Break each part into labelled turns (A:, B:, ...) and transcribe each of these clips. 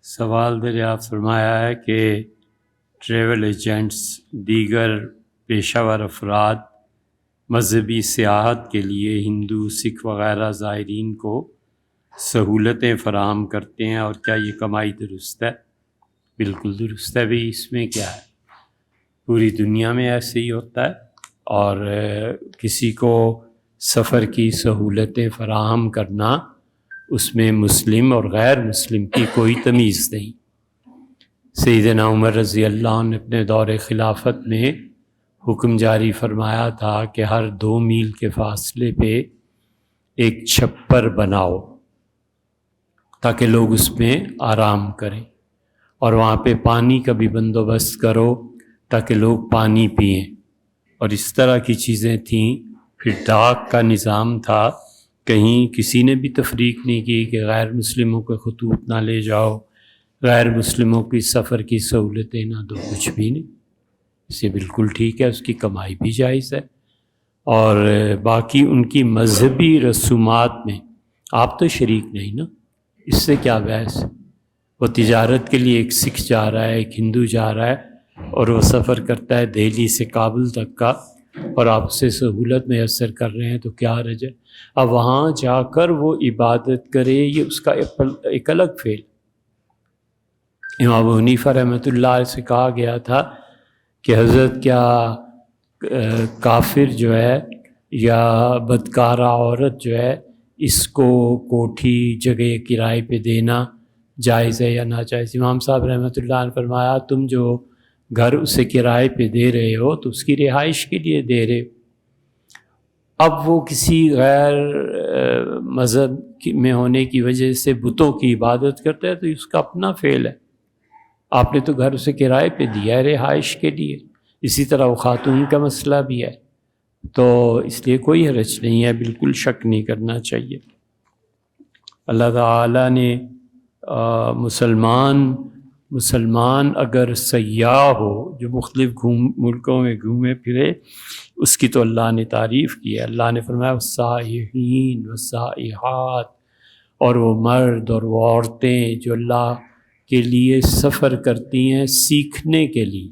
A: سوال دریافت فرمایا ہے کہ ٹریول ایجنٹس دیگر پیشہ ور افراد مذہبی سیاحت کے لیے ہندو، سکھ وغیرہ زائرین کو سہولتیں فراہم کرتے ہیں، اور کیا یہ کمائی درست ہے؟ بالکل درست ہے بھائی، اس میں کیا ہے، پوری دنیا میں ایسے ہی ہوتا ہے۔ اور کسی کو سفر کی سہولتیں فراہم کرنا، اس میں مسلم اور غیر مسلم کی کوئی تمیز نہیں۔ سیدنا عمر رضی اللہ عنہ نے اپنے دور خلافت میں حکم جاری فرمایا تھا کہ ہر 2 میل کے فاصلے پہ ایک چھپر بناؤ تاکہ لوگ اس میں آرام کریں، اور وہاں پہ پانی کا بھی بندوبست کرو تاکہ لوگ پانی پئیں، اور اس طرح کی چیزیں تھیں۔ پھر ڈاک کا نظام تھا، کہیں کسی نے بھی تفریق نہیں کی کہ غیر مسلموں کے خطوط نہ لے جاؤ، غیر مسلموں کی سفر کی سہولتیں نہ دو، کچھ بھی نہیں۔ اسے بالکل ٹھیک ہے، اس کی کمائی بھی جائز ہے۔ اور باقی ان کی مذہبی رسومات میں آپ تو شریک نہیں نا، اس سے کیا بحث؟ وہ تجارت کے لیے ایک سکھ جا رہا ہے، ایک ہندو جا رہا ہے، اور وہ سفر کرتا ہے دہلی سے کابل تک کا، اور آپ اسے سہولت میسر کر رہے ہیں، تو کیا حرج ہے؟ اب وہاں جا کر وہ عبادت کرے، یہ اس کا ایک الگ فعل۔ امام ابو حنیفہ رحمۃ اللہ علیہ سے کہا گیا تھا کہ حضرت کیا کافر جو ہے یا بدکارہ عورت جو ہے، اس کو کوٹھی جگہ کرائے پہ دینا جائز ہے یا ناجائز؟ امام صاحب رحمۃ اللہ علیہ نے فرمایا، تم جو گھر اسے کرائے پہ دے رہے ہو تو اس کی رہائش کے لیے دے رہے ہو۔ اب وہ کسی غیر مذہب میں ہونے کی وجہ سے بتوں کی عبادت کرتا ہے تو اس کا اپنا فعل ہے، آپ نے تو گھر اسے کرائے پہ دیا ہے رہائش کے لیے۔ اسی طرح وہ خاتون کا مسئلہ بھی ہے، تو اس لیے کوئی حرج نہیں ہے، بالکل شک نہیں کرنا چاہیے۔ اللہ تعالیٰ نے مسلمان اگر سیاح ہو جو مختلف ملکوں میں گھومے پھرے، اس کی تو اللہ نے تعریف کی ہے۔ اللہ نے فرمایا والسائحین والسائحات، اور وہ مرد اور وہ عورتیں جو اللہ کے لیے سفر کرتی ہیں سیکھنے کے لیے۔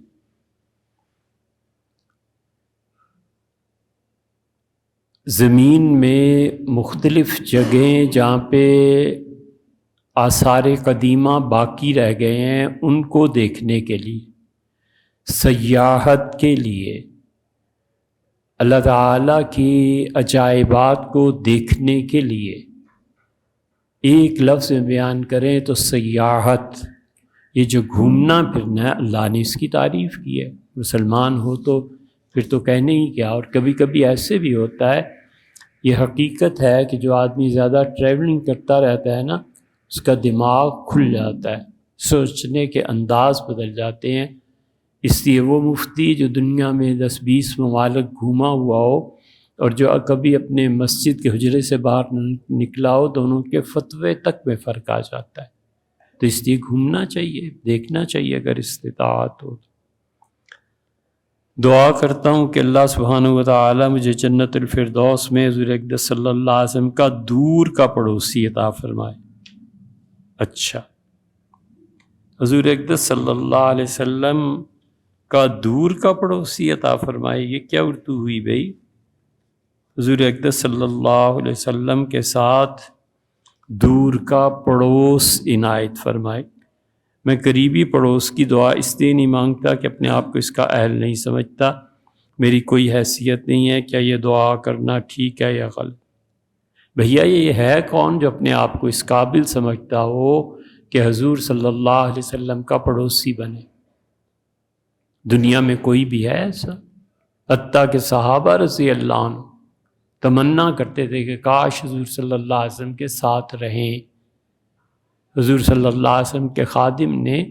A: زمین میں مختلف جگہیں جہاں پہ آثار قدیمہ باقی رہ گئے ہیں، ان کو دیکھنے کے لیے، سیاحت کے لیے، اللہ تعالیٰ کی عجائبات کو دیکھنے کے لیے، ایک لفظ میں بیان کریں تو سیاحت، یہ جو گھومنا پھرنا ہے، اللہ نے اس کی تعریف کی ہے۔ مسلمان ہو تو پھر تو کہنے ہی کیا۔ اور کبھی کبھی ایسے بھی ہوتا ہے، یہ حقیقت ہے کہ جو آدمی زیادہ ٹریولنگ کرتا رہتا ہے نا، اس کا دماغ کھل جاتا ہے، سوچنے کے انداز بدل جاتے ہیں۔ اس لیے وہ مفتی جو دنیا میں 10-20 ممالک گھوما ہوا ہو، اور جو کبھی اپنے مسجد کے حجرے سے باہر نکلا ہو، دونوں کے فتوے تک میں فرق آ جاتا ہے۔ تو اس لیے گھومنا چاہیے، دیکھنا چاہیے اگر استطاعت ہو۔ دعا کرتا ہوں کہ اللہ سبحانہ و تعالی مجھے جنت الفردوس میں حضور اقدس صلی اللہ علیہ وسلم کا دور کا پڑوسی عطا فرمائے۔ اچھا، حضور اقدس صلی اللہ علیہ وسلم کا دور کا پڑوسی عطا فرمائے، یہ کیا اردو ہوئی بھائی؟ حضور اقدس صلی اللہ علیہ وسلم کے ساتھ دور کا پڑوس عنایت فرمائے۔ میں قریبی پڑوس کی دعا اس لیے نہیں مانگتا کہ اپنے آپ کو اس کا اہل نہیں سمجھتا، میری کوئی حیثیت نہیں ہے۔ کیا یہ دعا کرنا ٹھیک ہے یا غلط؟ بھیا یہ ہے کون جو اپنے آپ کو اس قابل سمجھتا ہو کہ حضور صلی اللہ علیہ وسلم کا پڑوسی بنے؟ دنیا میں کوئی بھی ہے ایسا؟ حتیٰ کہ صحابہ رضی اللہ عنہ تمنا کرتے تھے کہ کاش حضور صلی اللہ علیہ وسلم کے ساتھ رہیں۔ حضور صلی اللہ علیہ وسلم کے خادم نے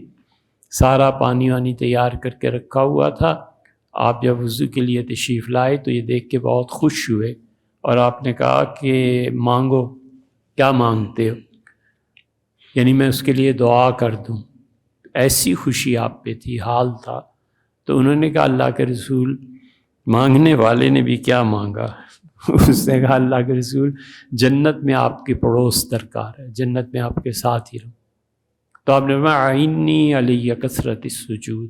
A: سارا پانی وانی تیار کر کے رکھا ہوا تھا، آپ جب وضو کے لیے تشریف لائے تو یہ دیکھ کے بہت خوش ہوئے، اور آپ نے کہا کہ مانگو، کیا مانگتے ہو؟ یعنی میں اس کے لیے دعا کر دوں۔ ایسی خوشی آپ پہ تھی، حال تھا۔ تو انہوں نے کہا اللہ کے رسول، مانگنے والے نے بھی کیا مانگا؟ اس نے کہا اللہ کے رسول، جنت میں آپ کے پڑوس درکار ہے، جنت میں آپ کے ساتھ ہی رہوں۔ تو آپ نے فرمایا اعنی علی کثرت السجود،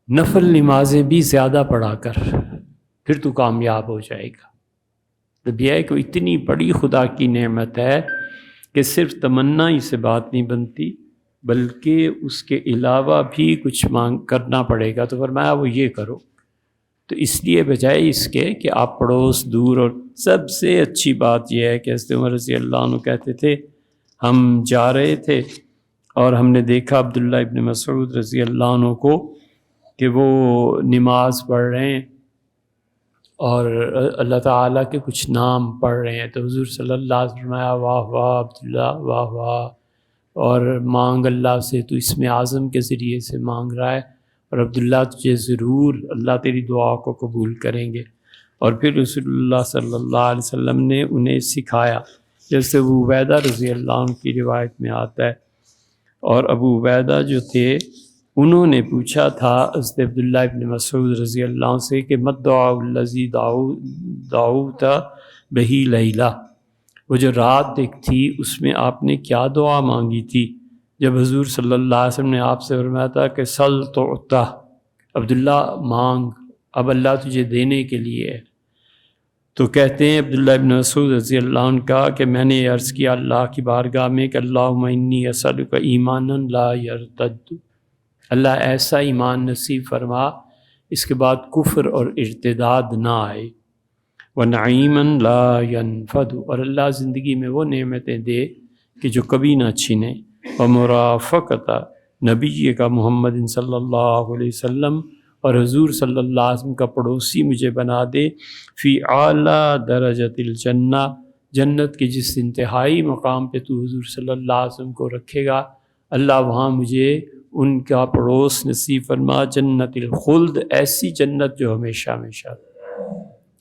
A: نفل نمازیں بھی زیادہ پڑھا کر، پھر تو کامیاب ہو جائے گا۔ تو یہ ہے کہ اتنی بڑی خدا کی نعمت ہے کہ صرف تمنا ہی سے بات نہیں بنتی، بلکہ اس کے علاوہ بھی کچھ مانگ کرنا پڑے گا۔ تو فرمایا وہ یہ کرو، تو اس لیے بجائے اس کے کہ آپ پڑوس دور، اور سب سے اچھی بات یہ ہے کہ حضرت عمر رضی اللہ عنہ کہتے تھے ہم جا رہے تھے اور ہم نے دیکھا عبداللہ ابن مسعود رضی اللہ عنہ کو کہ وہ نماز پڑھ رہے ہیں اور اللہ تعالیٰ کے کچھ نام پڑھ رہے ہیں، تو حضور صلی اللہ علیہ وسلم فرمایا واہ واہ عبداللہ واہ واہ، اور مانگ اللہ سے، تو اسم اعظم کے ذریعے سے مانگ رہا ہے، اور عبداللہ تجھے ضرور اللہ تیری دعا کو قبول کریں گے۔ اور پھر رسول اللہ صلی اللہ علیہ وسلم نے انہیں سکھایا، جیسے ابو عبیدہ رضی اللہ عنہ کی روایت میں آتا ہے، اور ابو عبیدہ جو تھے انہوں نے پوچھا تھا حضرت عبداللہ ابن مسعود رضی اللہ عنہ سے کہ مد دعاء الذی دعوت بہی لیلہ، وہ جو رات ایک تھی اس میں آپ نے کیا دعا مانگی تھی؟ جب حضور صلی اللہ علیہ وسلم نے آپ سے فرمایا تھا کہ سل تعطیٰ، عبداللہ مانگ، اب اللہ تجھے دینے کے لیے ہے، تو کہتے ہیں عبداللہ ابن مسعود رضی اللہ عنہ کا کہ میں نے عرض کیا اللہ کی بارگاہ میں کہ اللہم انی اسألک ایمانا لا یرتد، اللہ ایسا ایمان نصیب فرما اس کے بعد کفر اور ارتداد نہ آئے، وَنَعِيمًا لَا يَنْفَدُ، اور اللہ زندگی میں وہ نعمتیں دے کہ جو کبھی نہ چھنے، وَمُرَافَقَةَ نبی کا محمد صلی اللہ علیہ وسلم، اور حضور صلی اللہ علیہ وسلم کا پڑوسی مجھے بنا دے، فی اعلیٰ درجۃ الجنہ، جنت کے جس انتہائی مقام پہ تو حضور صلی اللہ علیہ وسلم کو رکھے گا، اللہ وہاں مجھے ان کا پڑوس نصیب فرما، جنت الخلد، ایسی جنت جو ہمیشہ ہمیشہ۔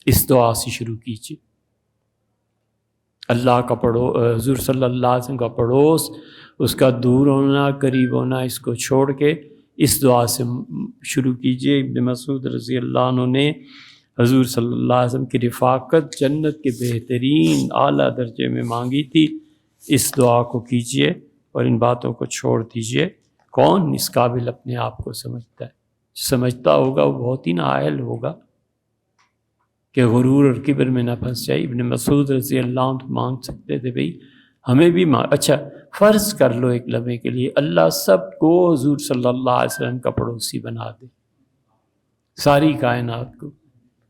A: اس دعا سے شروع کیجیے، اللہ کا حضور صلی اللہ علیہ وسلم کا پڑوس، اس کا دور ہونا قریب ہونا اس کو چھوڑ کے اس دعا سے شروع کیجیے۔ ابن مسعود رضی اللہ عنہ نے حضور صلی اللہ علیہ وسلم کی رفاقت جنت کے بہترین اعلیٰ درجے میں مانگی تھی، اس دعا کو کیجیے اور ان باتوں کو چھوڑ دیجیے۔ کون اس قابل اپنے آپ کو سمجھتا ہے؟ سمجھتا ہوگا وہ بہت ہی نااہل ہوگا کہ غرور اور کبر میں نہ پھنس جائے۔ ابن مسعود رضی اللہ عنہ مانگ سکتے تھے بھئی ہمیں بھی اچھا فرض کر لو ایک لمحے کے لیے اللہ سب کو حضور صلی اللہ علیہ وسلم کا پڑوسی بنا دے، ساری کائنات کو،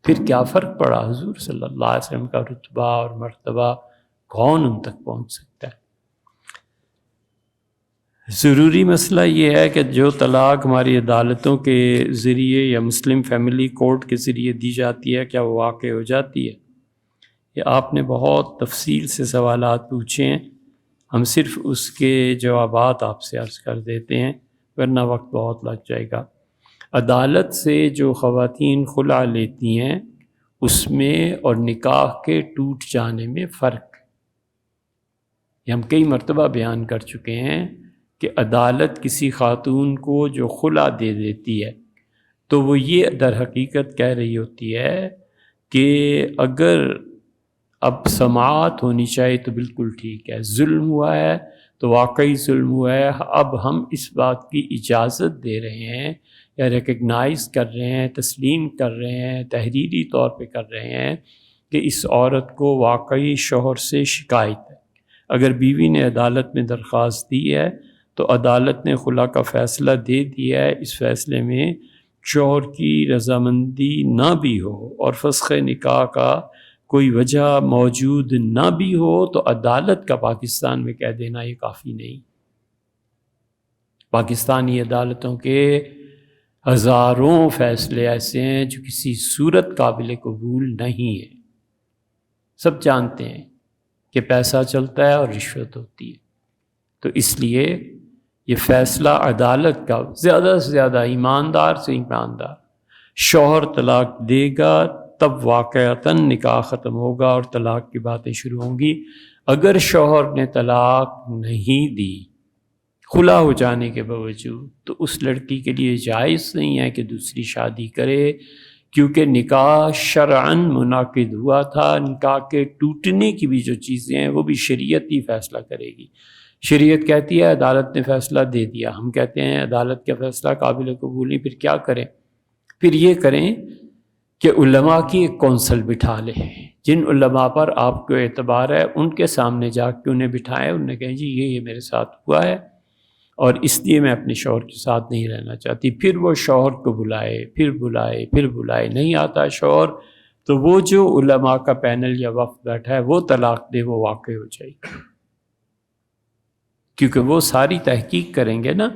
A: پھر کیا فرق پڑا؟ حضور صلی اللہ علیہ وسلم کا رتبہ اور مرتبہ کون ان تک پہنچ سکتا ہے؟ ضروری مسئلہ یہ ہے کہ جو طلاق ہماری عدالتوں کے ذریعے یا مسلم فیملی کورٹ کے ذریعے دی جاتی ہے، کیا وہ واقع ہو جاتی ہے؟ یہ آپ نے بہت تفصیل سے سوالات پوچھے ہیں، ہم صرف اس کے جوابات آپ سے عرض کر دیتے ہیں ورنہ وقت بہت لگ جائے گا۔ عدالت سے جو خواتین خلع لیتی ہیں اس میں اور نکاح کے ٹوٹ جانے میں فرق، یہ ہم کئی مرتبہ بیان کر چکے ہیں کہ عدالت کسی خاتون کو جو خلع دے دیتی ہے تو وہ یہ در حقیقت کہہ رہی ہوتی ہے کہ اگر اب سماعت ہونی چاہیے تو بالکل ٹھیک ہے، ظلم ہوا ہے تو واقعی ظلم ہوا ہے، اب ہم اس بات کی اجازت دے رہے ہیں یا ریکگنائز کر رہے ہیں، تسلیم کر رہے ہیں، تحریری طور پہ کر رہے ہیں کہ اس عورت کو واقعی شوہر سے شکایت ہے۔ اگر بیوی نے عدالت میں درخواست دی ہے تو عدالت نے خلا کا فیصلہ دے دیا ہے، اس فیصلے میں شوہر کی رضامندی نہ بھی ہو اور فسخ نکاح کا کوئی وجہ موجود نہ بھی ہو تو عدالت کا پاکستان میں کہہ دینا یہ کافی نہیں۔ پاکستانی عدالتوں کے ہزاروں فیصلے ایسے ہیں جو کسی صورت قابل قبول نہیں ہے، سب جانتے ہیں کہ پیسہ چلتا ہے اور رشوت ہوتی ہے، تو اس لیے یہ فیصلہ عدالت کا زیادہ سے زیادہ ایماندار سے ایماندار شوہر طلاق دے گا تب واقعتاً نکاح ختم ہوگا اور طلاق کی باتیں شروع ہوں گی۔ اگر شوہر نے طلاق نہیں دی خلا ہو جانے کے باوجود تو اس لڑکی کے لیے جائز نہیں ہے کہ دوسری شادی کرے، کیونکہ نکاح شرعاً منعقد ہوا تھا، نکاح کے ٹوٹنے کی بھی جو چیزیں ہیں وہ بھی شریعت ہی فیصلہ کرے گی۔ شریعت کہتی ہے عدالت نے فیصلہ دے دیا، ہم کہتے ہیں عدالت کا فیصلہ قابل قبول نہیں، پھر کیا کریں؟ پھر یہ کریں کہ علماء کی ایک کونسل بٹھا لیں، جن علماء پر آپ کو اعتبار ہے ان کے سامنے جا کے انہیں بٹھائیں، انہیں کہیں جی یہ میرے ساتھ ہوا ہے اور اس لیے میں اپنے شوہر کے ساتھ نہیں رہنا چاہتی۔ پھر وہ شوہر کو بلائے، پھر بلائے، نہیں آتا شوہر، تو وہ جو علماء کا پینل یا وفد بیٹھا ہے وہ طلاق دے، وہ واقع ہو جائے گی، کیونکہ وہ ساری تحقیق کریں گے نا،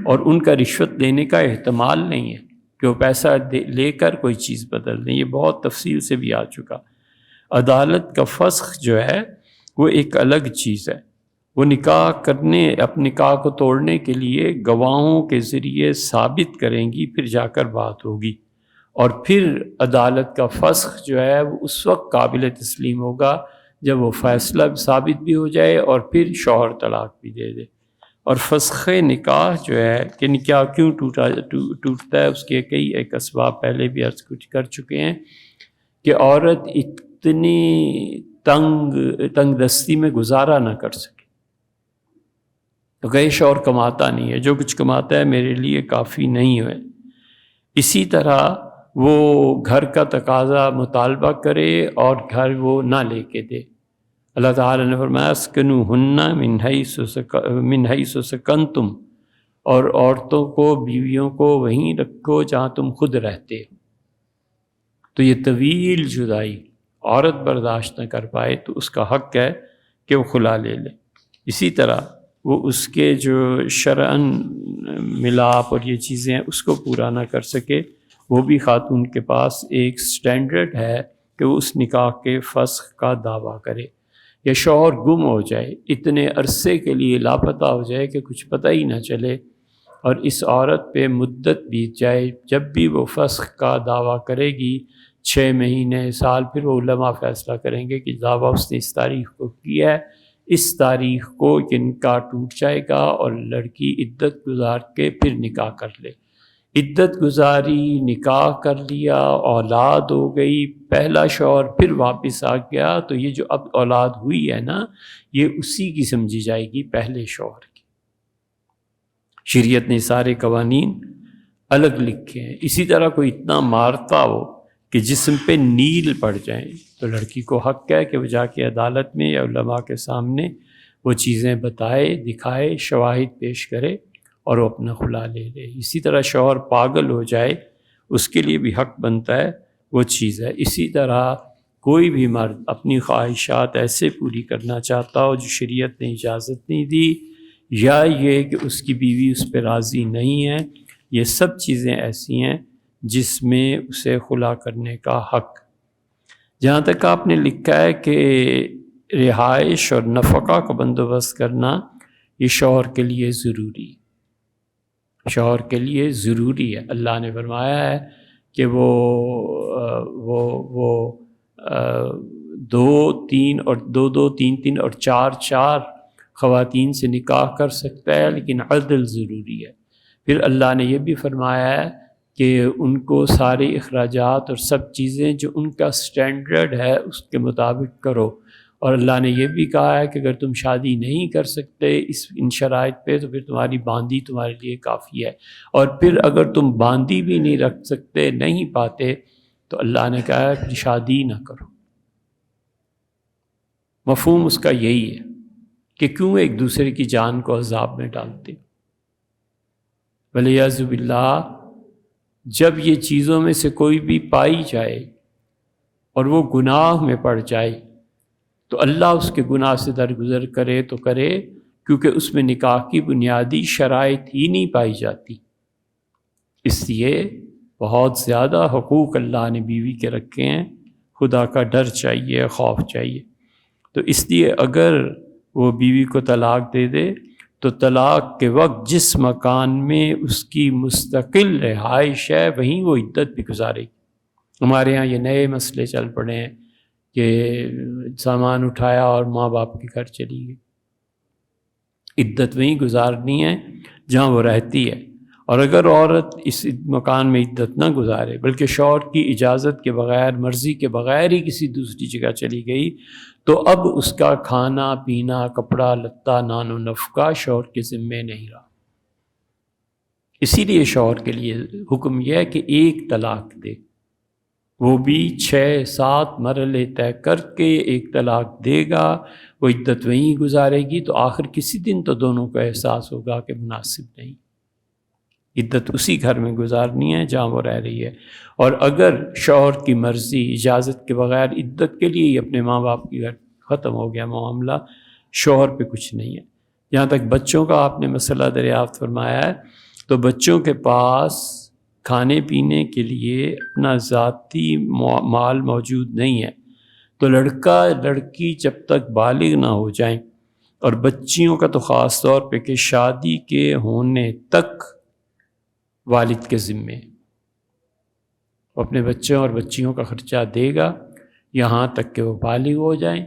A: اور ان کا رشوت دینے کا احتمال نہیں ہے کہ وہ پیسہ لے کر کوئی چیز بدل دیں، یہ بہت تفصیل سے بھی آ چکا۔ عدالت کا فسخ جو ہے وہ ایک الگ چیز ہے، وہ نکاح کرنے، اپنے نکاح کو توڑنے کے لیے گواہوں کے ذریعے ثابت کریں گی، پھر جا کر بات ہوگی، اور پھر عدالت کا فسخ جو ہے وہ اس وقت قابل تسلیم ہوگا جب وہ فیصلہ ثابت بھی ہو جائے اور پھر شوہر طلاق بھی دے دے۔ اور فسخ نکاح جو ہے کہ نکاح کیوں ٹوٹتا ہے، اس کے کئی ایک اسباب پہلے بھی عرض کچھ کر چکے ہیں، کہ عورت اتنی تنگ دستی میں گزارا نہ کر سکے، تو کہ شوہر کماتا نہیں ہے، جو کچھ کماتا ہے میرے لیے کافی نہیں ہے، اسی طرح وہ گھر کا تقاضا مطالبہ کرے اور گھر وہ نہ لے کے دے۔ اللہ تعالیٰ نے فرمایا اسکنوہن من حیث سکنتم، اور عورتوں کو، بیویوں کو وہیں رکھو جہاں تم خود رہتے ہو۔ تو یہ طویل جدائی عورت برداشت نہ کر پائے تو اس کا حق ہے کہ وہ خلا لے لے۔ اسی طرح وہ اس کے جو شرعاً ملاپ اور یہ چیزیں ہیں اس کو پورا نہ کر سکے، وہ بھی خاتون کے پاس ایک سٹینڈرڈ ہے کہ وہ اس نکاح کے فسخ کا دعویٰ کرے، یا شوہر گم ہو جائے، اتنے عرصے کے لیے لاپتہ ہو جائے کہ کچھ پتہ ہی نہ چلے، اور اس عورت پہ مدت بیت جائے، جب بھی وہ فسخ کا دعویٰ کرے گی 6 مہینے، سال، پھر وہ علماء فیصلہ کریں گے کہ دعویٰ اس نے اس تاریخ کو کیا ہے، اس تاریخ کو نکاح ٹوٹ جائے گا اور لڑکی عدت گزار کے پھر نکاح کر لے۔ عدت گزاری، نکاح کر لیا، اولاد ہو گئی، پہلا شوہر پھر واپس آ گیا، تو یہ جو اب اولاد ہوئی ہے نا، یہ اسی کی سمجھی جائے گی، پہلے شوہر کی۔ شریعت نے سارے قوانین الگ لکھے ہیں۔ اسی طرح کوئی اتنا مارتا ہو کہ جسم پہ نیل پڑ جائیں، تو لڑکی کو حق ہے کہ وہ جا کے عدالت میں یا علماء کے سامنے وہ چیزیں بتائے، دکھائے، شواہد پیش کرے اور وہ اپنا خلا لے لے۔ اسی طرح شوہر پاگل ہو جائے، اس کے لیے بھی حق بنتا ہے، وہ چیز ہے۔ اسی طرح کوئی بھی مرد اپنی خواہشات ایسے پوری کرنا چاہتا ہو جو شریعت نے اجازت نہیں دی، یا یہ کہ اس کی بیوی اس پہ راضی نہیں ہے، یہ سب چیزیں ایسی ہیں جس میں اسے خلا کرنے کا حق۔ جہاں تک آپ نے لکھا ہے کہ رہائش اور نفقہ کا بندوبست کرنا، یہ شوہر کے لیے ضروری ہے، شوہر کے لیے ضروری ہے۔ اللہ نے فرمایا ہے کہ وہ 2-3 اور 2-2 3-3 اور 4-4 خواتین سے نکاح کر سکتا ہے، لیکن عدل ضروری ہے۔ پھر اللہ نے یہ بھی فرمایا ہے کہ ان کو سارے اخراجات اور سب چیزیں جو ان کا سٹینڈرڈ ہے اس کے مطابق کرو، اور اللہ نے یہ بھی کہا ہے کہ اگر تم شادی نہیں کر سکتے ان شرائط پہ تو پھر تمہاری باندی تمہارے لیے کافی ہے، اور پھر اگر تم باندی بھی نہیں رکھ سکتے، نہیں پاتے، تو اللہ نے کہا ہے کہ شادی نہ کرو۔ مفہوم اس کا یہی ہے کہ کیوں ایک دوسرے کی جان کو عذاب میں ڈالتے۔ ولیعذ باللہ جب یہ چیزوں میں سے کوئی بھی پائی جائے اور وہ گناہ میں پڑ جائے تو اللہ اس کے گناہ سے درگزر کرے تو کرے، کیونکہ اس میں نکاح کی بنیادی شرائط ہی نہیں پائی جاتی۔ اس لیے بہت زیادہ حقوق اللہ نے بیوی کے رکھے ہیں، خدا کا ڈر چاہیے، خوف چاہیے۔ تو اس لیے اگر وہ بیوی کو طلاق دے دے تو طلاق کے وقت جس مکان میں اس کی مستقل رہائش ہے وہیں وہ عدت بھی گزارے گی۔ ہمارے ہاں یہ نئے مسئلے چل پڑے ہیں کہ سامان اٹھایا اور ماں باپ کے گھر چلی گئی، عدت وہیں گزارنی ہے جہاں وہ رہتی ہے۔ اور اگر عورت اس مکان میں عدت نہ گزارے بلکہ شوہر کی اجازت کے بغیر، مرضی کے بغیر ہی کسی دوسری جگہ چلی گئی، تو اب اس کا کھانا پینا کپڑا لتا نان و نفقہ شوہر کے ذمے نہیں رہا۔ اسی لیے شوہر کے لیے حکم یہ ہے کہ ایک طلاق دے، وہ بھی 6-7 مرحلے طے کر کے ایک طلاق دے گا، وہ عدت وہیں گزارے گی، تو آخر کسی دن تو دونوں کو احساس ہوگا کہ مناسب نہیں، عدت اسی گھر میں گزارنی ہے جہاں وہ رہ رہی ہے۔ اور اگر شوہر کی مرضی اجازت کے بغیر عدت کے لیے ہی اپنے ماں باپ کے گھر ختم ہو گیا معاملہ، شوہر پہ کچھ نہیں ہے۔ جہاں تک بچوں کا آپ نے مسئلہ دریافت فرمایا ہے، تو بچوں کے پاس کھانے پینے کے لیے اپنا ذاتی مال موجود نہیں ہے، تو لڑکا لڑکی جب تک بالغ نہ ہو جائیں، اور بچیوں کا تو خاص طور پہ کہ شادی کے ہونے تک والد کے ذمے، وہ اپنے بچوں اور بچیوں کا خرچہ دے گا یہاں تک کہ وہ بالغ ہو جائیں،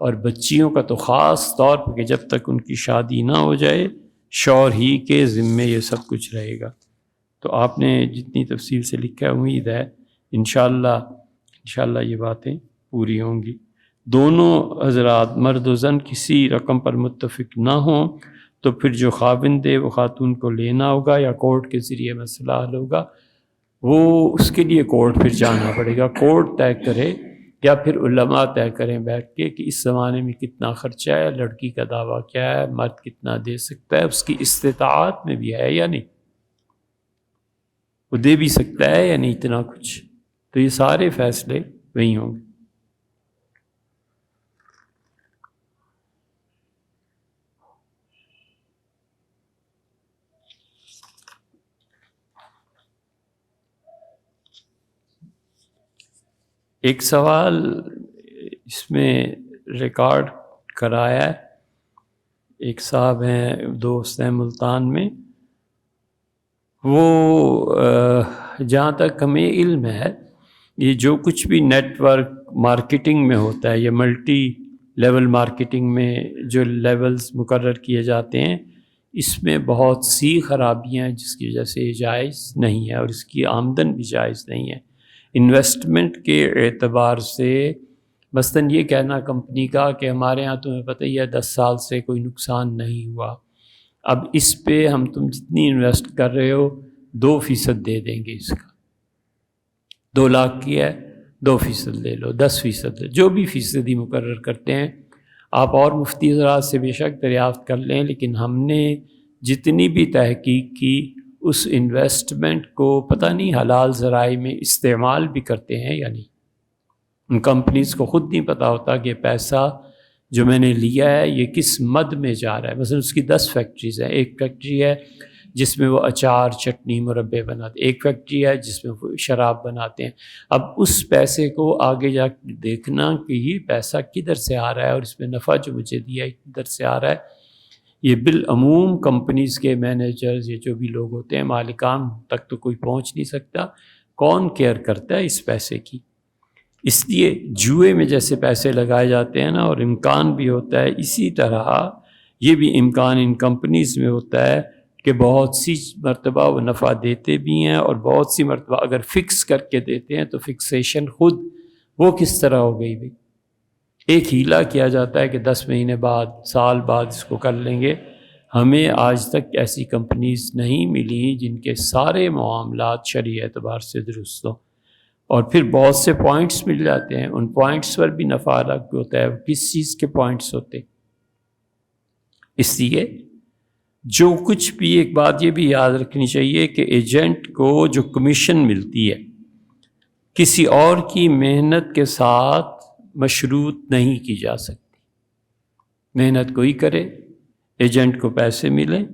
A: اور بچیوں کا تو خاص طور پہ کہ جب تک ان کی شادی نہ ہو جائے شوہر ہی کے ذمے یہ سب کچھ رہے گا۔ تو آپ نے جتنی تفصیل سے لکھا ہے امید ہے انشاءاللہ یہ باتیں پوری ہوں گی۔ دونوں حضرات مرد و زن کسی رقم پر متفق نہ ہوں تو پھر جو خاوند ہے وہ خاتون کو لینا ہوگا یا کورٹ کے ذریعے مسئلہ حل ہوگا، وہ اس کے لیے کورٹ پھر جانا پڑے گا، کورٹ طے کرے یا پھر علماء طے کریں بیٹھ کے کہ اس زمانے میں کتنا خرچہ ہے، لڑکی کا دعویٰ کیا ہے، مرد کتنا دے سکتا ہے، اس کی استطاعت میں بھی ہے یا نہیں، وہ دے بھی سکتا ہے یا نہیں اتنا کچھ، تو یہ سارے فیصلے وہی ہوں گے۔ ایک سوال اس میں ریکارڈ کرایا ہے، ایک صاحب ہیں دوست ہیں ملتان میں، وہ جہاں تک ہمیں علم ہے یہ جو کچھ بھی نیٹ ورک مارکیٹنگ میں ہوتا ہے یا ملٹی لیول مارکیٹنگ میں جو لیولز مقرر کیے جاتے ہیں، اس میں بہت سی خرابیاں ہیں جس کی وجہ سے یہ جائز نہیں ہے، اور اس کی آمدن بھی جائز نہیں ہے۔ انویسٹمنٹ کے اعتبار سے مثلاً یہ کہنا کمپنی کا کہ ہمارے ہاں تمہیں پتہ ہی ہے 10 سال سے کوئی نقصان نہیں ہوا، اب اس پہ ہم تم جتنی انویسٹ کر رہے ہو 2% دے دیں گے، اس کا 2 لاکھ کی ہے 2% لے لو، 10% لے، جو بھی فیصدی مقرر کرتے ہیں آپ اور مفتی حضرات سے بے شک دریافت کر لیں، لیکن ہم نے جتنی بھی تحقیق کی اس انویسٹمنٹ کو پتہ نہیں حلال ذرائع میں استعمال بھی کرتے ہیں یا نہیں، ان کمپنیز کو خود نہیں پتہ ہوتا کہ پیسہ جو میں نے لیا ہے یہ کس مد میں جا رہا ہے۔ مثلا اس کی 10 فیکٹریز ہیں، ایک فیکٹری ہے جس میں وہ اچار چٹنی مربے بناتے، ایک فیکٹری ہے جس میں وہ شراب بناتے ہیں، اب اس پیسے کو آگے جا کے دیکھنا کہ یہ پیسہ کدھر سے آ رہا ہے اور اس میں نفع جو مجھے دیا ہے کدھر سے آ رہا ہے، یہ بالعموم کمپنیز کے مینیجرز یہ جو بھی لوگ ہوتے ہیں مالکان تک تو کوئی پہنچ نہیں سکتا، کون کیئر کرتا ہے اس پیسے کی؟ اس لیے جوئے میں جیسے پیسے لگائے جاتے ہیں نا، اور امکان بھی ہوتا ہے اسی طرح یہ بھی امکان ان کمپنیز میں ہوتا ہے کہ بہت سی مرتبہ وہ نفع دیتے بھی ہیں، اور بہت سی مرتبہ اگر فکس کر کے دیتے ہیں تو فکسیشن خود وہ کس طرح ہو گئی بھی، ایک ہیلا کیا جاتا ہے کہ 10 مہینے بعد سال بعد اس کو کر لیں گے۔ ہمیں آج تک ایسی کمپنیز نہیں ملی جن کے سارے معاملات شرعی اعتبار سے درست ہوں، اور پھر بہت سے پوائنٹس مل جاتے ہیں، ان پوائنٹس پر بھی نفع الگ ہوتا ہے، کس چیز کے پوائنٹس ہوتے۔ اس لیے جو کچھ بھی، ایک بات یہ بھی یاد رکھنی چاہیے کہ ایجنٹ کو جو کمیشن ملتی ہے کسی اور کی محنت کے ساتھ مشروط نہیں کی جا سکتی، محنت کوئی کرے ایجنٹ کو پیسے ملیں،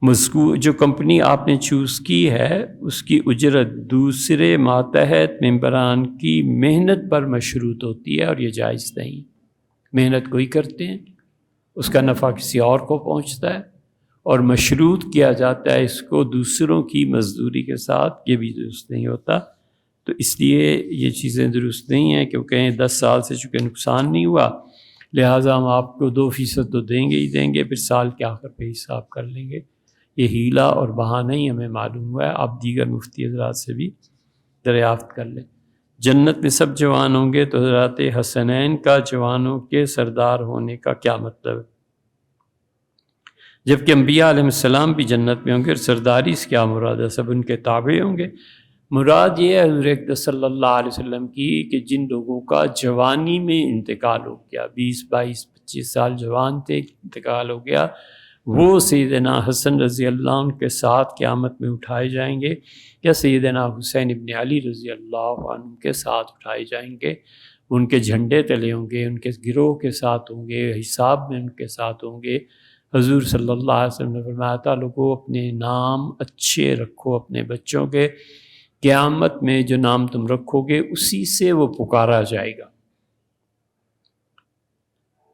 A: مذکور جو کمپنی آپ نے چوز کی ہے اس کی اجرت دوسرے ماتحت ممبران کی محنت پر مشروط ہوتی ہے، اور یہ جائز نہیں، محنت کوئی کرتے ہیں اس کا نفع کسی اور کو پہنچتا ہے، اور مشروط کیا جاتا ہے اس کو دوسروں کی مزدوری کے ساتھ، یہ بھی درست نہیں ہوتا۔ تو اس لیے یہ چیزیں درست نہیں ہیں کہ وہ کہیں 10 سال سے چونکہ نقصان نہیں ہوا لہٰذا ہم آپ کو 2% تو دیں گے ہی دیں گے، پھر سال کے آخر پہ حساب کر لیں گے، یہ ہیلا اور بہانہ ہی ہمیں معلوم ہوا ہے، آپ دیگر مفتی حضرات سے بھی دریافت کر لیں۔ جنت میں سب جوان ہوں گے، تو حضرات حسنین کا جوانوں کے سردار ہونے کا کیا مطلب ہے؟ جبکہ انبیاء علیہ السلام بھی جنت میں ہوں گے، اور سرداری سے کیا مراد ہے؟ سب ان کے تابع ہوں گے۔ مراد یہ ہے حضور اقدس صلی اللہ علیہ وسلم کی کہ جن لوگوں کا جوانی میں انتقال ہو گیا، 20 22 25 سال جوان تھے، انتقال ہو گیا، وہ سیدنا حسن رضی اللہ عنہ کے ساتھ قیامت میں اٹھائے جائیں گے، یا سیدنا حسین ابن علی رضی اللہ عنہ کے ساتھ اٹھائے جائیں گے۔ ان کے جھنڈے تلے ہوں گے، ان کے گروہ کے ساتھ ہوں گے، حساب میں ان کے ساتھ ہوں گے۔ حضور صلی اللہ علیہ وسلم نے فرمایا تھا، لوگوں اپنے نام اچھے رکھو اپنے بچوں کے، قیامت میں جو نام تم رکھو گے اسی سے وہ پکارا جائے گا۔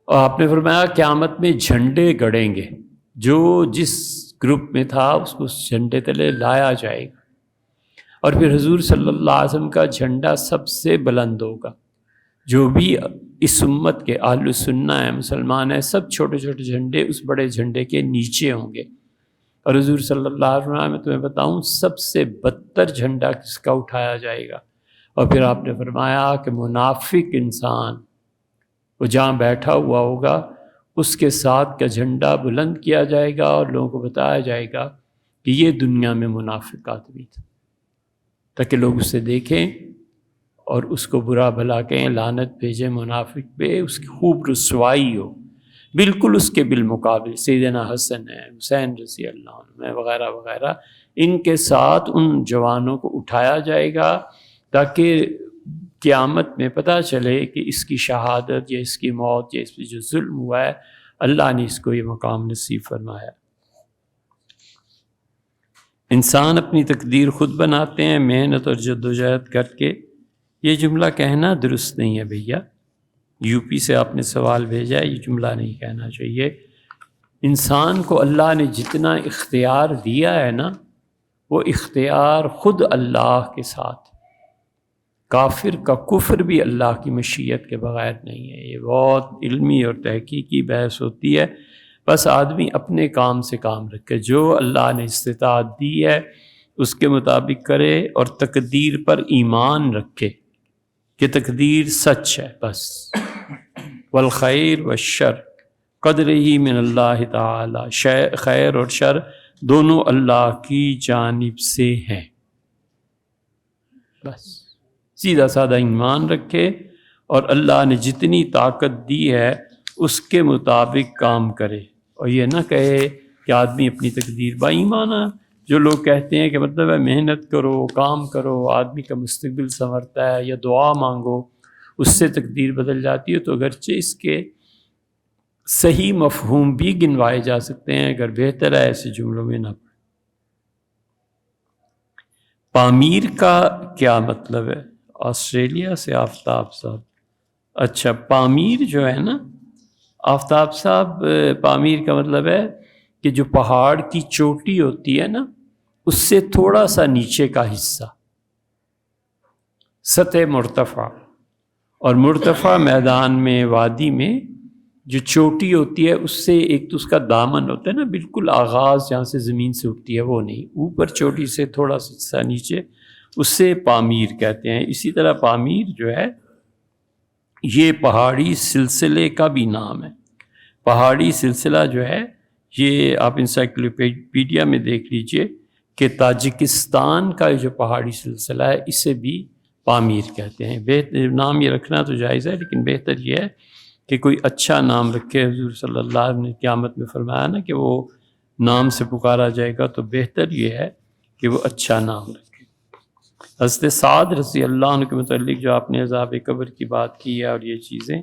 A: اور آپ نے فرمایا قیامت میں جھنڈے گڑیں گے، جو جس گروپ میں تھا اس کو اس جھنڈے تلے لایا جائے گا، اور پھر حضور صلی اللہ علیہ وسلم کا جھنڈا سب سے بلند ہوگا۔ جو بھی اس امت کے اہل سنہ ہیں، مسلمان ہیں، سب چھوٹے چھوٹے جھنڈے اس بڑے جھنڈے کے نیچے ہوں گے۔ اور حضور صلی اللہ علیہ وسلم میں تمہیں بتاؤں سب سے بدتر جھنڈا کس کا اٹھایا جائے گا؟ اور پھر آپ نے فرمایا کہ منافق انسان وہ جہاں بیٹھا ہوا ہوگا اس کے ساتھ کا جھنڈا بلند کیا جائے گا، اور لوگوں کو بتایا جائے گا کہ یہ دنیا میں منافق آدمی تھا، تاکہ لوگ اسے دیکھیں اور اس کو برا بھلا کہیں، لعنت بھیجیں منافق پہ، اس کی خوب رسوائی ہو۔ بالکل اس کے بالمقابل سیدنا حسن ہے، حسین رضی اللہ عنہ وغیرہ وغیرہ، ان کے ساتھ ان جوانوں کو اٹھایا جائے گا، تاکہ قیامت میں پتہ چلے کہ اس کی شہادت یا اس کی موت یا اس پہ جو ظلم ہوا ہے، اللہ نے اس کو یہ مقام نصیب فرمایا۔ انسان اپنی تقدیر خود بناتے ہیں محنت اور جدوجہد کر کے۔ یہ جملہ کہنا درست نہیں ہے بھیا، یو پی سے آپ نے سوال بھیجا ہے، یہ جملہ نہیں کہنا چاہیے۔ انسان کو اللہ نے جتنا اختیار دیا ہے نا، وہ اختیار خود اللہ کے ساتھ۔ کافر کا کفر بھی اللہ کی مشیت کے بغیر نہیں ہے۔ یہ بہت علمی اور تحقیقی بحث ہوتی ہے۔ بس آدمی اپنے کام سے کام رکھے، جو اللہ نے استطاعت دی ہے اس کے مطابق کرے، اور تقدیر پر ایمان رکھے کہ تقدیر سچ ہے بس۔ والخیر والشر قدرہ من اللہ تعالی، خیر اور شر دونوں اللہ کی جانب سے ہیں۔ بس سیدھا سادہ ایمان رکھے، اور اللہ نے جتنی طاقت دی ہے اس کے مطابق کام کرے، اور یہ نہ کہے کہ آدمی اپنی تقدیر با ایمانہ۔ جو لوگ کہتے ہیں کہ مطلب ہے محنت کرو، کام کرو، آدمی کا مستقبل سنورتا ہے، یا دعا مانگو اس سے تقدیر بدل جاتی ہے، تو اگرچہ اس کے صحیح مفہوم بھی گنوائے جا سکتے ہیں، اگر بہتر ہے ایسے جملوں میں نہ پڑھیں۔ پامیر کا کیا مطلب ہے؟ آسٹریلیا سے آفتاب صاحب۔ اچھا، پامیر جو ہے نا آفتاب صاحب، پامیر کا مطلب ہے کہ جو پہاڑ کی چوٹی ہوتی ہے نا، اس سے تھوڑا سا نیچے کا حصہ، سطح مرتفع، اور مرتفع میدان میں، وادی میں جو چوٹی ہوتی ہے اس سے ایک تو اس کا دامن ہوتا ہے نا، بالکل آغاز جہاں سے زمین سے اٹھتی ہے وہ نہیں، اوپر چوٹی سے تھوڑا سا حصہ نیچے، اس سے پامیر کہتے ہیں۔ اسی طرح پامیر جو ہے یہ پہاڑی سلسلے کا بھی نام ہے۔ پہاڑی سلسلہ جو ہے یہ آپ انسائکلوپیڈیا میں دیکھ لیجئے کہ تاجکستان کا جو پہاڑی سلسلہ ہے اسے بھی پامیر کہتے ہیں۔ بہتر نام یہ رکھنا تو جائز ہے، لیکن بہتر یہ ہے کہ کوئی اچھا نام رکھے۔ حضور صلی اللہ علیہ وسلم نے قیامت میں فرمایا نا کہ وہ نام سے پکارا جائے گا، تو بہتر یہ ہے کہ وہ اچھا نام رکھے۔ حضرت سعد رضی اللہ عنہ کے متعلق جو آپ نے عذاب قبر کی بات کی ہے اور یہ چیزیں،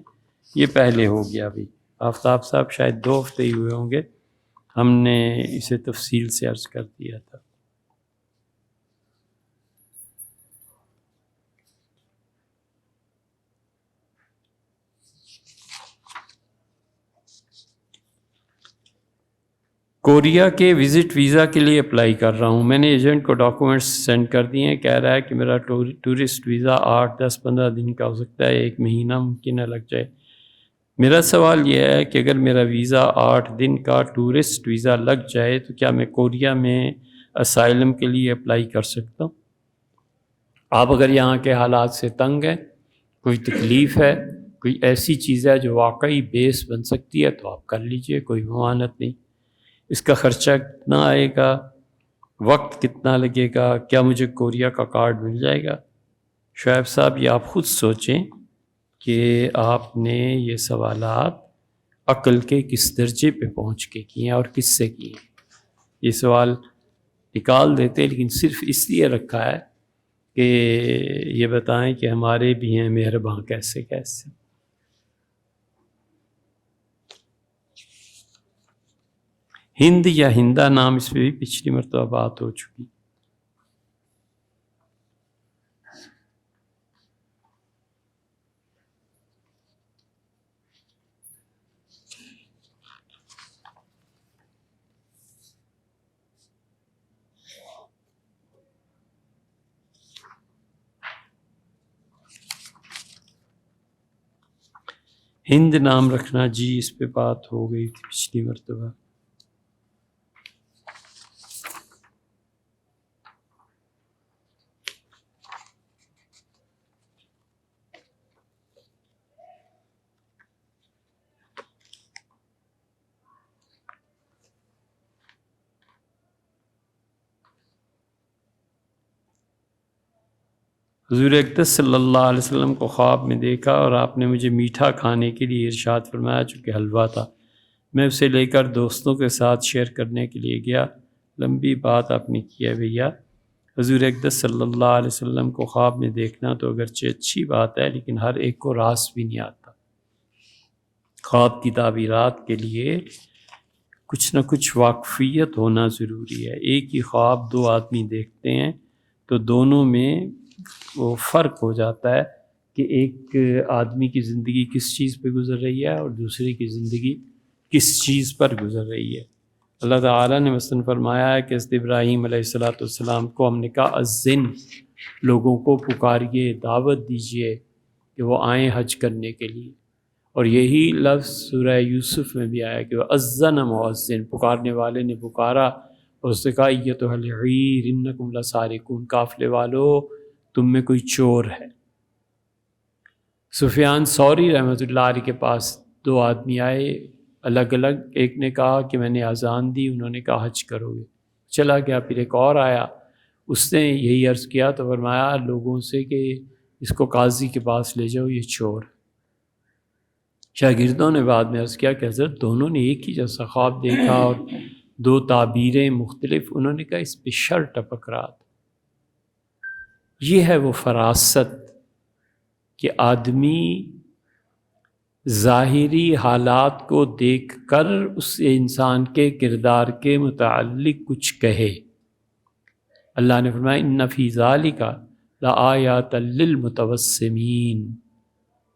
A: یہ پہلے ہو گیا بھی۔ آفتاب صاحب شاید 2 ہفتے ہی ہوئے ہوں گے، ہم نے اسے تفصیل سے عرض کر دیا تھا۔ کوریا کے وزٹ ویزا کے لیے اپلائی کر رہا ہوں۔ میں نے ایجنٹ کو ڈاکومنٹس سینڈ کر دیے ہیں، کہہ رہا ہے کہ میرا ٹورسٹ ویزا 8 10 15 دن کا ہو سکتا ہے، 1 مہینہ ممکن ہے لگ جائے۔ میرا سوال یہ ہے کہ اگر میرا ویزا 8 دن کا ٹورسٹ ویزا لگ جائے تو کیا میں کوریا میں اسائلم کے لیے اپلائی کر سکتا ہوں؟ آپ اگر یہاں کے حالات سے تنگ ہیں، کوئی تکلیف ہے، کوئی ایسی چیز ہے جو واقعی بیس بن سکتی ہے تو آپ کر لیجئے، کوئی ممانعت نہیں۔ اس کا خرچہ کتنا آئے گا، وقت کتنا لگے گا، کیا مجھے کوریا کا کارڈ مل جائے گا؟ شعیب صاحب یہ آپ خود سوچیں کہ آپ نے یہ سوالات عقل کے کس درجے پہ پہنچ کے کیے ہیں اور کس سے کیے ہیں۔ یہ سوال نکال دیتے لیکن صرف اس لیے رکھا ہے کہ یہ بتائیں کہ ہمارے بھی ہیں مہرباں کیسے کیسے۔ ہند یا ہندا نام، اس پہ بھی پچھلی مرتبہ بات ہو چکی۔ ہند نام رکھنا، جی اس پہ بات ہو گئی تھی پچھلی مرتبہ۔ حضور اقدس صلی اللہ علیہ وسلم کو خواب میں دیکھا اور آپ نے مجھے میٹھا کھانے کے لیے ارشاد فرمایا، چونکہ حلوہ تھا۔ میں اسے لے کر دوستوں کے ساتھ شیئر کرنے کے لیے گیا۔ لمبی بات آپ نے کی ہے بھیا۔ حضور اقدس صلی اللہ علیہ وسلم کو خواب میں دیکھنا تو اگرچہ اچھی بات ہے لیکن ہر ایک کو راس بھی نہیں آتا۔ خواب کی تعبیرات کے لیے کچھ نہ کچھ واقفیت ہونا ضروری ہے۔ ایک ہی خواب دو آدمی دیکھتے ہیں تو دونوں میں وہ فرق ہو جاتا ہے کہ ایک آدمی کی زندگی کس چیز پہ گزر رہی ہے اور دوسرے کی زندگی کس چیز پر گزر رہی ہے۔ اللہ تعالیٰ نے مثلاً فرمایا ہے کہ حضرت ابراہیم علیہ السلام کو ہم نے کہا اذن، لوگوں کو پکاریے، دعوت دیجیے کہ وہ آئیں حج کرنے کے لیے۔ اور یہی لفظ سورہ یوسف میں بھی آیا کہ وہ اذن مؤذن، پکارنے والے نے پکارا اور اس نے کہا ایتھا العیر انکم لسارقون، قافلے والو تم میں کوئی چور ہے۔ سفیان ثوری رحمۃ اللہ علیہ کے پاس دو آدمی آئے الگ الگ، ایک نے کہا کہ میں نے اذان دی، انہوں نے کہا حج کرو گے، چلا گیا۔ پھر ایک اور آیا، اس نے یہی عرض کیا تو فرمایا لوگوں سے کہ اس کو قاضی کے پاس لے جاؤ، یہ چور ہے۔ شاگردوں نے بعد میں عرض کیا کہ حضرت دونوں نے ایک ہی جیسا خواب دیکھا اور دو تعبیریں مختلف، انہوں نے کہا اس پہ شر ٹپک رہا تھا۔ یہ ہے وہ فراست کہ آدمی ظاہری حالات کو دیکھ کر اس انسان کے کردار کے متعلق کچھ کہے۔ اللہ نے فرمایا ان فی ذالک لآیات للمتوسمین،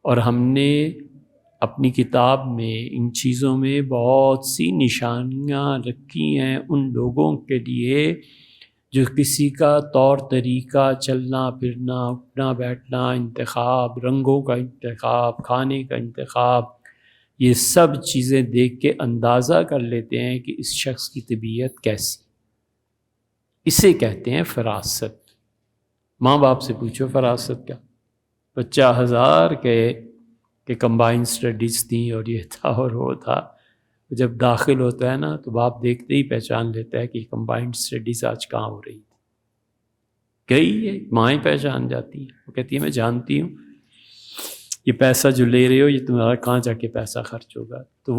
A: اور ہم نے اپنی کتاب میں ان چیزوں میں بہت سی نشانیاں رکھی ہیں ان لوگوں کے لیے جو کسی کا طور طریقہ، چلنا پھرنا، اٹھنا بیٹھنا، انتخاب، رنگوں کا انتخاب، کھانے کا انتخاب، یہ سب چیزیں دیکھ کے اندازہ کر لیتے ہیں کہ اس شخص کی طبیعت کیسی۔ اسے کہتے ہیں فراست۔ ماں باپ سے پوچھو فراست کیا؟ بچہ ہزار کہے کہ کمبائن اسٹڈیز تھیں اور یہ تھا اور وہ تھا، جب داخل ہوتا ہے نا تو باپ دیکھتے ہی پہچان لیتا ہے کہ کمبائنڈ اسٹڈیز آج کہاں ہو رہی تھی۔ گئی ہے مائیں پہچان جاتی ہیں، وہ کہتی ہے میں جانتی ہوں یہ پیسہ جو لے رہے ہو یہ تمہارا کہاں جا کے پیسہ خرچ ہوگا۔ تو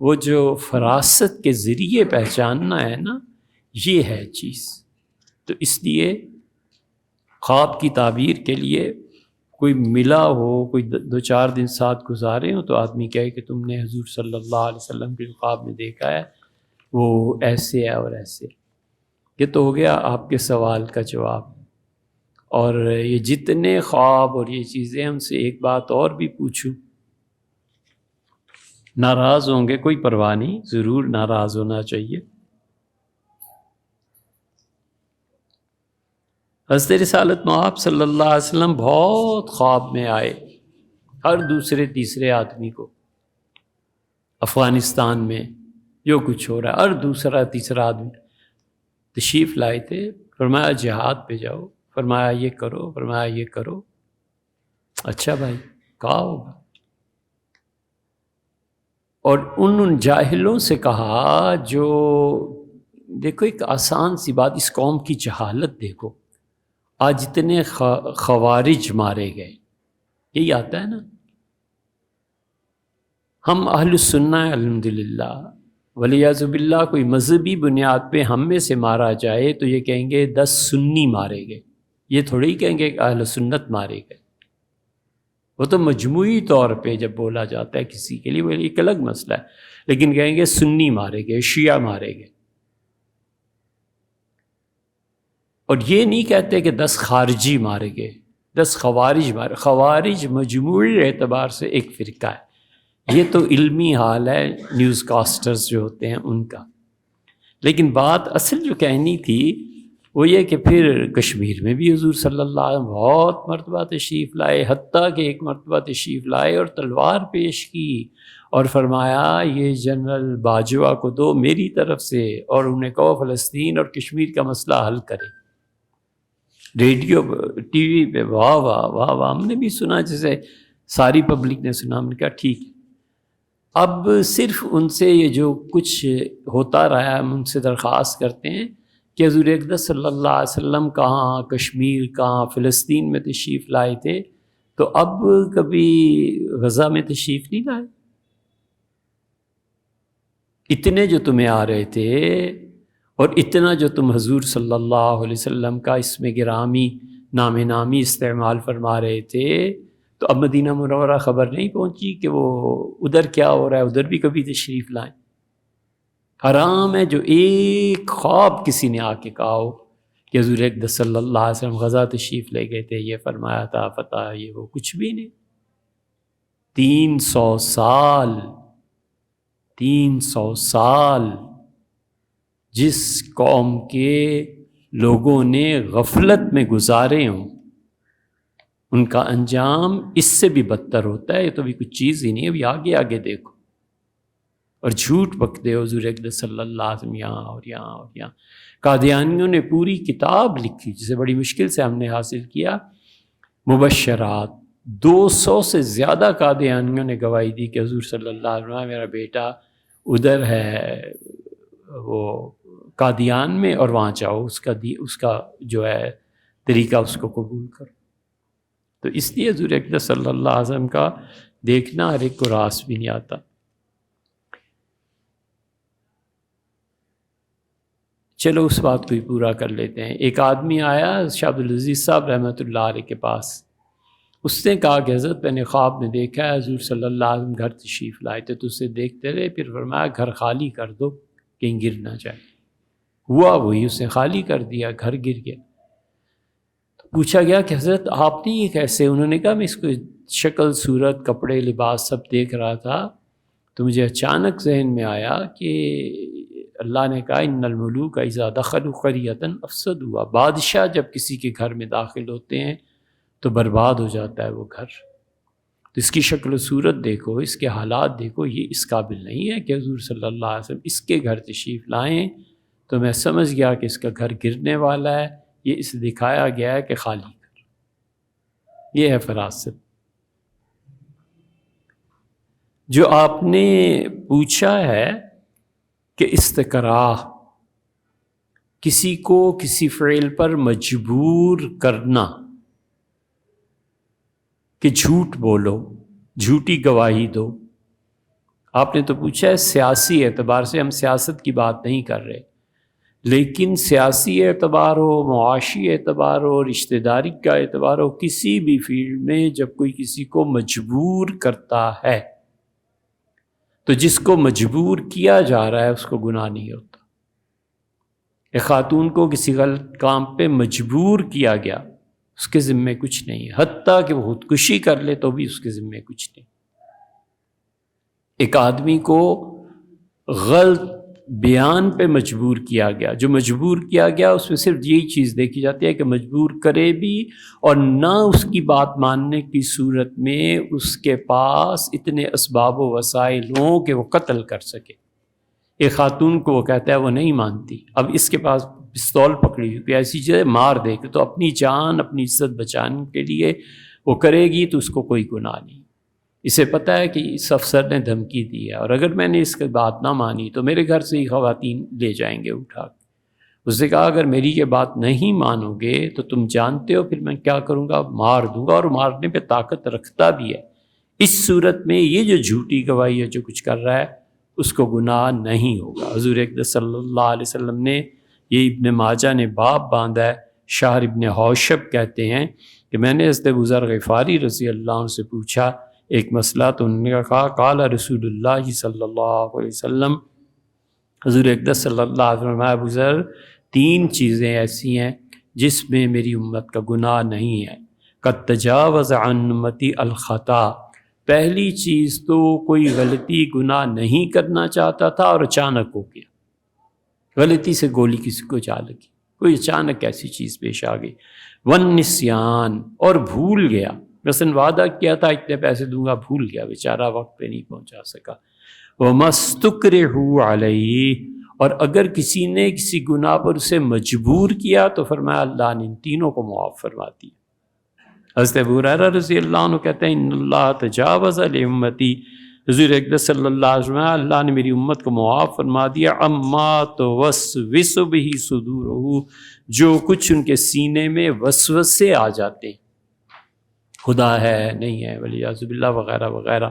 A: وہ جو فراست کے ذریعے پہچاننا ہے نا، یہ ہے چیز۔ تو اس لیے خواب کی تعبیر کے لیے کوئی ملا ہو، کوئی دو چار دن ساتھ گزارے ہوں تو آدمی کہے کہ تم نے حضور صلی اللہ علیہ وسلم کے خواب میں دیکھا ہے وہ ایسے ہے اور ایسے۔ یہ تو ہو گیا آپ کے سوال کا جواب۔ اور یہ جتنے خواب اور یہ چیزیں، ہم سے ایک بات اور بھی پوچھوں، ناراض ہوں گے کوئی پرواہ نہیں، ضرور ناراض ہونا چاہیے۔ حضرت رسالت مآب صلی اللہ علیہ وسلم بہت خواب میں آئے ہر دوسرے تیسرے آدمی کو۔ افغانستان میں جو کچھ ہو رہا ہے ہر دوسرا تیسرا آدمی تشریف لائے تھے، فرمایا جہاد پہ جاؤ، فرمایا یہ کرو، فرمایا یہ کرو. اچھا بھائی کہا ہوگا. اور ان جاہلوں سے کہا جو، دیکھو ایک آسان سی بات، اس قوم کی جہالت دیکھو. آج اتنے خوارج مارے گئے، یہی آتا ہے نا. ہم اہل السنہ الحمدللہ، ولیعذ باللہ کوئی مذہبی بنیاد پہ ہم میں سے مارا جائے تو یہ کہیں گے 10 سنی مارے گئے، یہ تھوڑی ہی کہیں گے کہ اہل سنت مارے گئے. وہ تو مجموعی طور پہ جب بولا جاتا ہے کسی کے لیے وہ ایک الگ مسئلہ ہے، لیکن کہیں گے سنی مارے گئے، شیعہ مارے گئے. اور یہ نہیں کہتے کہ 10 خارجی مارے گئے، 10 خوارج مارے. خوارج مجموعی اعتبار سے ایک فرقہ ہے. یہ تو علمی حال ہے نیوز کاسٹرز جو ہوتے ہیں ان کا. لیکن بات اصل جو کہنی تھی وہ یہ کہ پھر کشمیر میں بھی حضور صلی اللہ علیہ وسلم بہت مرتبہ تشریف لائے، حتیٰ کہ ایک مرتبہ تشریف لائے اور تلوار پیش کی اور فرمایا یہ جنرل باجوہ کو دو میری طرف سے، اور انہیں کہو فلسطین اور کشمیر کا مسئلہ حل کرے. ریڈیو ٹی وی پہ واہ واہ واہ واہ، ہم نے بھی سنا، جیسے ساری پبلک نے سنا. ہم نے کہا ٹھیک ہے. اب صرف ان سے یہ جو کچھ ہوتا رہا ہے ہم ان سے درخواست کرتے ہیں کہ حضور اقدس صلی اللہ علیہ وسلم کہاں کشمیر کہاں فلسطین میں تشریف لائے تھے، تو اب کبھی غزہ میں تشریف نہیں لائے؟ اتنے جو تمہیں آ رہے تھے اور اتنا جو تم حضور صلی اللہ علیہ وسلم کا اسم گرامی نام نامی استعمال فرما رہے تھے، تو اب مدینہ منورہ خبر نہیں پہنچی کہ وہ ادھر کیا ہو رہا ہے، ادھر بھی کبھی تشریف لائیں؟ حرام ہے جو ایک خواب کسی نے آ کے کہا ہو کہ حضور اقدس صلی اللہ علیہ وسلم غزہ تشریف لے گئے تھے، یہ فرمایا تھا فتح، یہ وہ کچھ بھی نہیں. 300 سال جس قوم کے لوگوں نے غفلت میں گزارے ہوں ان کا انجام اس سے بھی بدتر ہوتا ہے. یہ تو بھی کچھ چیز ہی نہیں ہے. ابھی آگے آگے دیکھو. اور جھوٹ بکتے ہو حضور اقدس صلی اللہ علیہ وسلم یہاں اور یہاں اور یہاں. قادیانیوں نے پوری کتاب لکھی جسے بڑی مشکل سے ہم نے حاصل کیا، مبشرات. 200 سے زیادہ قادیانیوں نے گواہی دی کہ حضور صلی اللہ علیہ وسلم میرا بیٹا ادھر ہے وہ قادیان میں، اور وہاں جاؤ، اس کا جو ہے طریقہ اس کو قبول کرو. تو اس لیے حضور اقدس صلی اللہ علیہ وسلم کا دیکھنا ہر ایک کو راس بھی نہیں آتا. چلو اس بات کو ہی پورا کر لیتے ہیں. ایک آدمی آیا شاہ عبدالعزیز صاحب رحمۃ اللہ علیہ کے پاس. اس نے کہا کہ حضرت میں نے خواب میں دیکھا ہے حضور صلی اللہ علیہ وسلم گھر تشریف لائے تھے، تو اسے دیکھتے رہے، پھر فرمایا گھر خالی کر دو کہیں گر نہ جائے. ہوا وہی، اس نے خالی کر دیا، گھر گر گیا. تو پوچھا گیا کہ حضرت آپ نے یہ کیسے؟ انہوں نے کہا میں اس کو شکل صورت کپڑے لباس سب دیکھ رہا تھا، تو مجھے اچانک ذہن میں آیا کہ اللہ نے کہا ان الملوک اذا دخلوا قریۃ افسدوها. بادشاہ جب کسی کے گھر میں داخل ہوتے ہیں تو برباد ہو جاتا ہے وہ گھر. تو اس کی شکل و صورت دیکھو، اس کے حالات دیکھو، یہ اس قابل نہیں ہے کہ حضور صلی اللہ علیہ وسلم اس کے گھر تشریف لائیں. تو میں سمجھ گیا کہ اس کا گھر گرنے والا ہے. یہ اس دکھایا گیا ہے کہ خالی کر. یہ ہے فراست. جو آپ نے پوچھا ہے کہ استکراہ، کسی کو کسی فعل پر مجبور کرنا کہ جھوٹ بولو، جھوٹی گواہی دو. آپ نے تو پوچھا ہے سیاسی اعتبار سے، ہم سیاست کی بات نہیں کر رہے، لیکن سیاسی اعتبار ہو، معاشی اعتبار ہو، رشتہ داری کا اعتبار ہو، کسی بھی فیلڈ میں جب کوئی کسی کو مجبور کرتا ہے تو جس کو مجبور کیا جا رہا ہے اس کو گناہ نہیں ہوتا. ایک خاتون کو کسی غلط کام پہ مجبور کیا گیا، اس کے ذمے کچھ نہیں ہے، حتیٰ کہ وہ خودکشی کر لے تو بھی اس کے ذمے کچھ نہیں. ایک آدمی کو غلط بیان پہ مجبور کیا گیا، جو مجبور کیا گیا اس میں صرف یہی چیز دیکھی جاتی ہے کہ مجبور کرے بھی اور نہ اس کی بات ماننے کی صورت میں اس کے پاس اتنے اسباب و وسائل ہوں کہ وہ قتل کر سکے. ایک خاتون کو وہ کہتا ہے وہ نہیں مانتی، اب اس کے پاس پستول پکڑی ہوئی، کوئی ایسی چیز مار دے کہ تو اپنی جان اپنی عزت بچانے کے لیے وہ کرے گی تو اس کو کوئی گناہ نہیں۔ اسے پتہ ہے کہ اس افسر نے دھمکی دی ہے اور اگر میں نے اس کی بات نہ مانی تو میرے گھر سے ہی خواتین لے جائیں گے اٹھا کے۔ اس نے کہا اگر میری یہ بات نہیں مانو گے تو تم جانتے ہو پھر میں کیا کروں گا، مار دوں گا، اور مارنے پہ طاقت رکھتا بھی ہے۔ اس صورت میں یہ جو جھوٹی گواہی ہے جو کچھ کر رہا ہے اس کو گناہ نہیں ہوگا۔ حضور اقدس صلی اللہ علیہ وسلم نے، یہ ابن ماجہ نے باب باندھا ہے، شہر ابن حوشب کہتے ہیں کہ میں نے حضرت ابو ذر غفاری رضی اللہ عنہ سے پوچھا ایک مسئلہ، تو انہوں نے کہا قال رسول اللہ صلی اللہ علیہ وسلم، حضور اقدس صلی اللہ علیہ وسلم، ابو ذر 3 چیزیں ایسی ہیں جس میں میری امت کا گناہ نہیں ہے۔ قد تجاوز عن امتی الخطا، پہلی چیز تو کوئی غلطی گناہ نہیں کرنا چاہتا تھا اور اچانک ہو گیا، غلطی سے گولی کسی کو جا لگی، کوئی اچانک ایسی چیز پیش آ گئی۔ والنسیان، اور بھول گیا، مثلا وعدہ کیا تھا اتنے پیسے دوں گا، بھول گیا بیچارہ، وقت پہ نہیں پہنچا سکا۔ وَمَسْتُكْرِهُ عَلَيْهِ، اور اگر کسی نے کسی گناہ پر اسے مجبور کیا تو فرمایا اللہ نے ان تینوں کو معاف فرما دیا۔ حضرت ابو ہریرہ رضی اللہ عنہ کہتے ہیں ان اللہ تجاوز لامتی، حضور اقدس صلی اللہ علیہ وسلم، اللہ نے میری امت کو معاف فرما دیا عما توسوس بہ صدورہ، جو کچھ ان کے سینے میں وسوسے آ جاتے ہیں، خدا ہے نہیں ہے والیاذ باللہ وغیرہ وغیرہ۔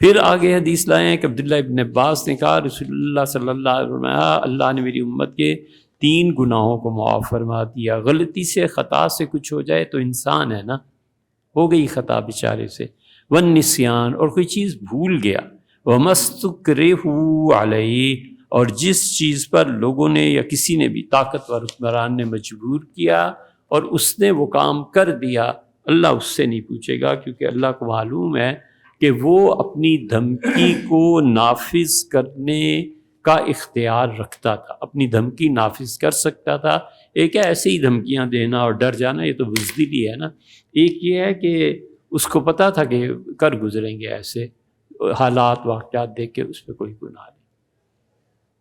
A: پھر آگے حدیث لائے ہیں کہ عبداللہ ابن عباس نے کہا رسول اللہ صلی اللہ علیہ وسلم، اللہ نے میری امت کے 3 گناہوں کو معاف فرما دیا۔ غلطی سے خطا سے کچھ ہو جائے تو انسان ہے نا، ہو گئی خطا بیچارے سے۔ والنسیان، اور کوئی چیز بھول گیا۔ وَمَسْتُكْرِهُ عَلَيْهِ، اور جس چیز پر لوگوں نے یا کسی نے بھی طاقتور حکمران نے مجبور کیا اور اس نے وہ کام کر دیا، اللہ اس سے نہیں پوچھے گا، کیونکہ اللہ کو معلوم ہے کہ وہ اپنی دھمکی کو نافذ کرنے کا اختیار رکھتا تھا، اپنی دھمکی نافذ کر سکتا تھا۔ ایک ہے ایسے ہی دھمکیاں دینا اور ڈر جانا، یہ تو بزدلی ہے نا۔ ایک یہ ہے کہ اس کو پتہ تھا کہ کر گزریں گے ایسے حالات واقعات دیکھ کے، اس پہ کوئی گناہ نہیں۔